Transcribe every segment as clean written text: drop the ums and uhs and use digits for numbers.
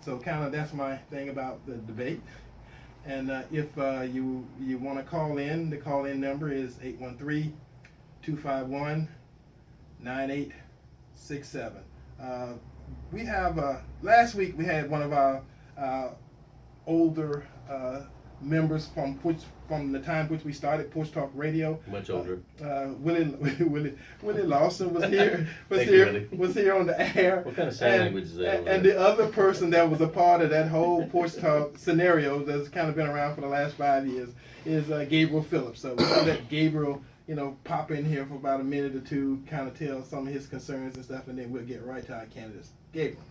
So kind of that's my thing about the debate. And if you want to call in, the call-in number is 813-251-9867. We have, last week we had one of our older members from the time which we started Push Talk Radio. Much older. Willie Lawson was here. Was here on the air. What kind of sign language is that? And the other person that was a part of that whole Push Talk scenario that's kind of been around for the last 5 years is Gabriel Phillips. So we'll let Gabriel, pop in here for about a minute or two, kind of tell some of his concerns and stuff, and then we'll get right to our candidates. Gabriel.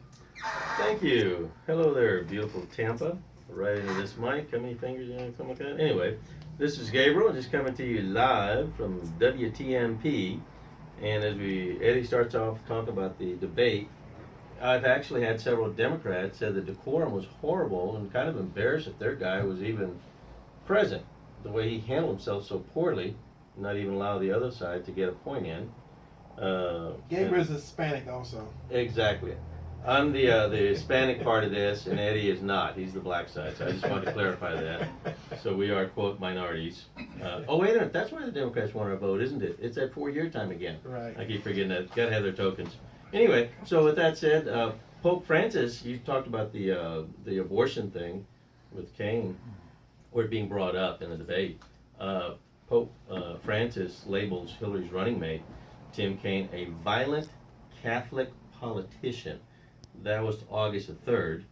Thank you. Hello there, beautiful Tampa. Right into this mic. How many fingers you something like that? Anyway, this is Gabriel, just coming to you live from WTMP. And as Eddie starts off talking about the debate, I've actually had several Democrats say the decorum was horrible and kind of embarrassed that their guy was even present. The way he handled himself so poorly, not even allow the other side to get a point in. Gabriel's Hispanic also. Exactly. I'm the Hispanic part of this, and Eddie is not. He's the black side, so I just wanted to clarify that. So we are, quote, minorities. Oh, wait a minute. That's why the Democrats want our vote, isn't it? It's that 4-year time again. Right. I keep forgetting that. Got to have their tokens. Anyway, so with that said, Pope Francis, you talked about the abortion thing with Cain, or it being brought up in the debate. Pope Francis labels Hillary's running mate, Tim Kaine, a violent Catholic politician. That was August the 3rd,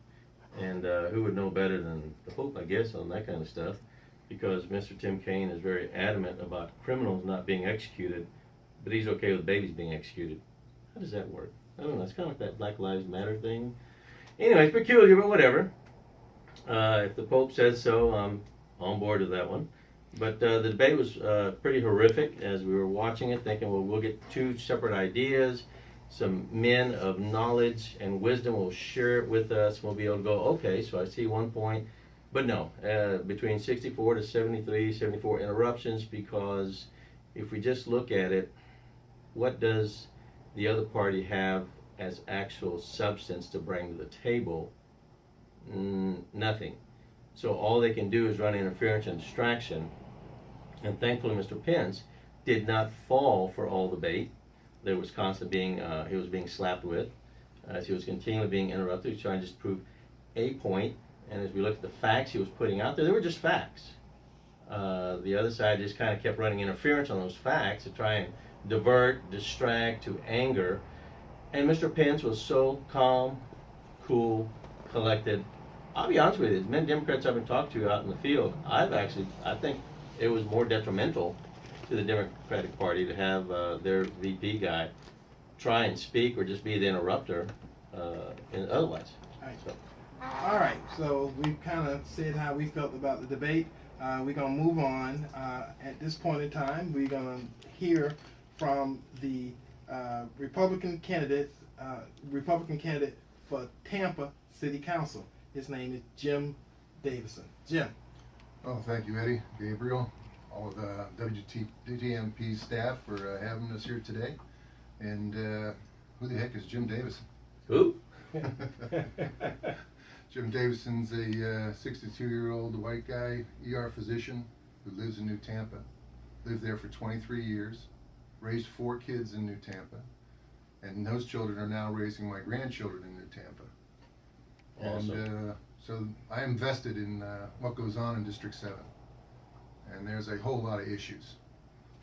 and who would know better than the Pope, I guess, on that kind of stuff, because Mr. Tim Kaine is very adamant about criminals not being executed, but he's okay with babies being executed. How does that work? I don't know. It's kind of like that Black Lives Matter thing. Anyway, it's peculiar, but whatever. If the Pope says so, I'm on board with that one. But the debate was pretty horrific as we were watching it, thinking, well, we'll get two separate ideas. Some men of knowledge and wisdom will share it with us. We'll be able to go, okay, so I see one point. But no, between 64 to 73, 74 interruptions, because if we just look at it, what does the other party have as actual substance to bring to the table? Nothing. So all they can do is run interference and distraction. And thankfully, Mr. Pence did not fall for all the bait. There was constantly he was being slapped with, as he was continually being interrupted. He was trying to just prove a point, and as we look at the facts he was putting out there, they were just facts. The other side just kind of kept running interference on those facts to try and divert, distract to anger, and Mr. Pence was so calm, cool, collected. I'll be honest with you, as many Democrats I've been talked to out in the field, I think it was more detrimental to the Democratic Party to have their VP guy try and speak or just be the interrupter otherwise. All right, so we've kind of said how we felt about the debate. We're going to move on. At this point in time, we're going to hear from the Republican candidate for Tampa City Council. His name is Jim Davison. Jim. Oh, thank you, Eddie, Gabriel, all of the WTMP staff for having us here today. And who the heck is Jim Davison? Who? Jim Davison's a 62-year-old white guy, ER physician who lives in New Tampa. Lived there for 23 years, raised 4 kids in New Tampa, and those children are now raising my grandchildren in New Tampa. Awesome. And so I am vested in what goes on in District 7. And there's a whole lot of issues.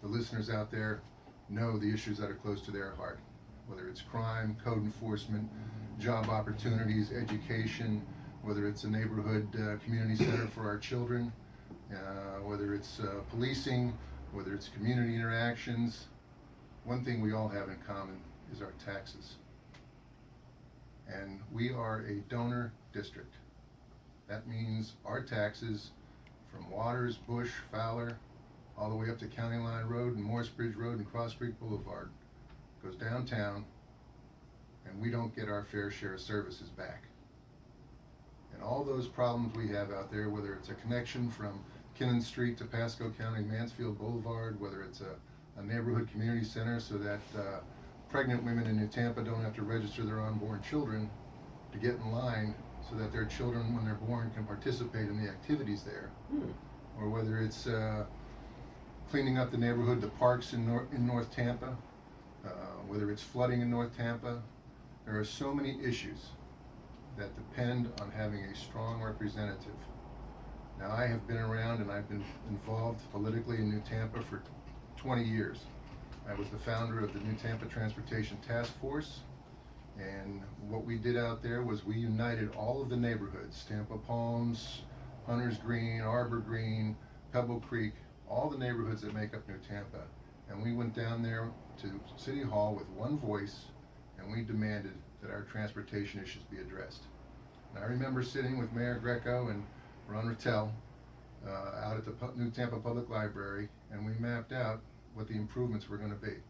The listeners out there know the issues that are close to their heart, whether it's crime, code enforcement, job opportunities, education, whether it's a neighborhood community center for our children, whether it's policing, whether it's community interactions. One thing we all have in common is our taxes. And we are a donor district. That means our taxes from Waters, Bush, Fowler, all the way up to County Line Road and Morris Bridge Road and Cross Creek Boulevard goes downtown, and we don't get our fair share of services back. And all those problems we have out there, whether it's a connection from Kinnan Street to Pasco County, Mansfield Boulevard, whether it's a neighborhood community center so that pregnant women in New Tampa don't have to register their unborn children to get in line so that their children, when they're born, can participate in the activities there. Hmm. Or whether it's cleaning up the neighborhood, the parks in North Tampa, whether it's flooding in North Tampa. There are so many issues that depend on having a strong representative. Now, I have been around and I've been involved politically in New Tampa for 20 years. I was the founder of the New Tampa Transportation Task Force, and what we did out there was we united all of the neighborhoods, Tampa Palms, Hunters Green, Arbor Green, Pebble Creek, all the neighborhoods that make up New Tampa. And we went down there to City Hall with one voice, and we demanded that our transportation issues be addressed. And I remember sitting with Mayor Greco and Ron Rattel out at the New Tampa Public Library, and we mapped out what the improvements were going to be.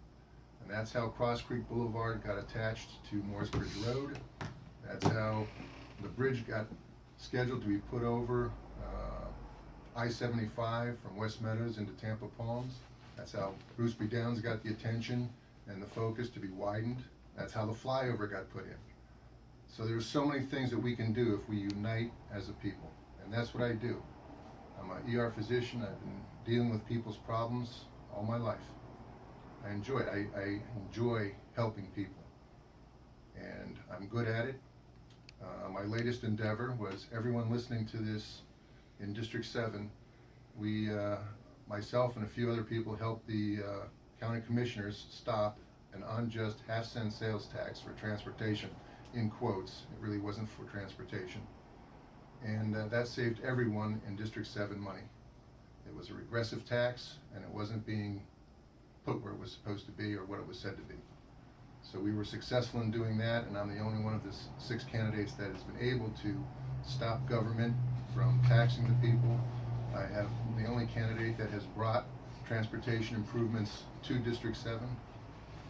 And that's how Cross Creek Boulevard got attached to Morse Bridge Road. That's how the bridge got scheduled to be put over I-75 from West Meadows into Tampa Palms. That's how Bruce B. Downs got the attention and the focus to be widened. That's how the flyover got put in. So there's so many things that we can do if we unite as a people. And that's what I do. I'm an ER physician. I've been dealing with people's problems all my life. I enjoy it. I enjoy helping people. And I'm good at it. My latest endeavor was everyone listening to this in District 7. We, myself and a few other people, helped the county commissioners stop an unjust half-cent sales tax for transportation, in quotes. It really wasn't for transportation. And that saved everyone in District 7 money. It was a regressive tax, and it wasn't being put where it was supposed to be or what it was said to be. So we were successful in doing that, and I'm the only one of the 6 candidates that has been able to stop government from taxing the people. I have the only candidate that has brought transportation improvements to District 7.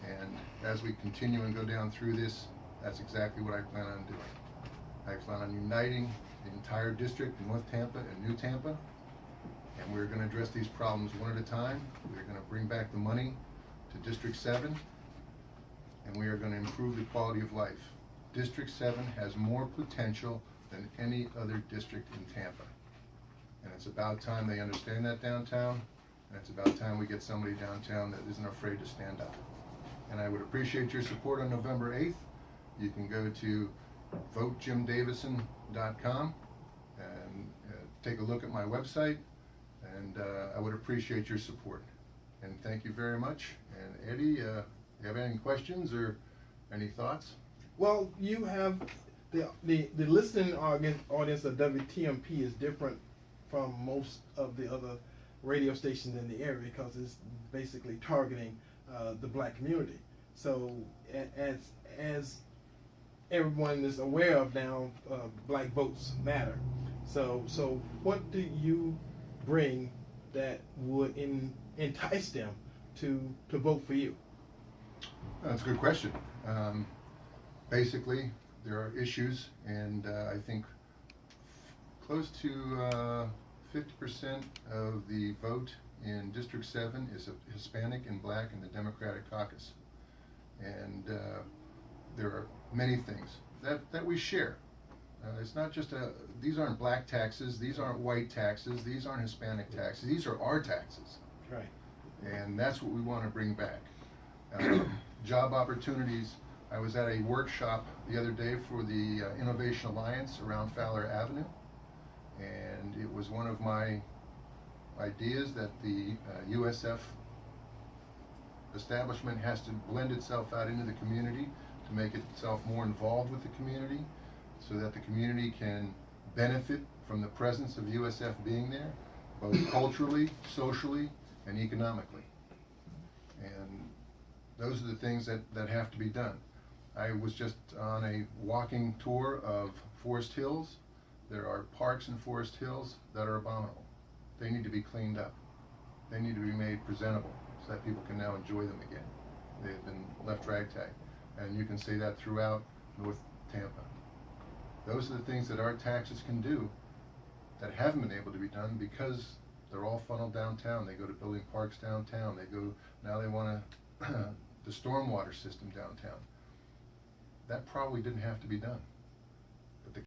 And as we continue and go down through this, that's exactly what I plan on doing. I plan on uniting the entire district, North Tampa and New Tampa, and we're going to address these problems one at a time. We're going to bring back the money to District 7, and we are going to improve the quality of life. District 7 has more potential than any other district in Tampa. And it's about time they understand that downtown, and it's about time we get somebody downtown that isn't afraid to stand up. And I would appreciate your support on November 8th. You can go to votejimdavison.com and take a look at my website, and I would appreciate your support. And thank you very much. And Eddie, you have any questions or any thoughts? Well, you have the listening audience of WTMP is different from most of the other radio stations in the area because it's basically targeting the black community. So as everyone is aware of now, black votes matter. So what do you bring that would entice them to vote for you? That's a good question. Basically, there are issues, and I think close to 50% of the vote in District 7 is Hispanic and black in the Democratic caucus. And there are many things that we share. It's not just these aren't black taxes, these aren't white taxes, these aren't Hispanic taxes, these are our taxes. Right. And that's what we want to bring back. Job opportunities. I was at a workshop the other day for the Innovation Alliance around Fowler Avenue, and it was one of my ideas that the USF establishment has to blend itself out into the community to make itself more involved with the community so that the community can benefit from the presence of USF being there, both culturally, socially, and economically. And those are the things that have to be done. I was just on a walking tour of Forest Hills. There are parks in Forest Hills that are abominable. They need to be cleaned up. They need to be made presentable so that people can now enjoy them again. They've been left ragtag. And you can see that throughout North Tampa. Those are the things that our taxes can do that haven't been able to be done because they're all funneled downtown. They go to building parks downtown. Now they want the stormwater system downtown. That probably didn't have to be done.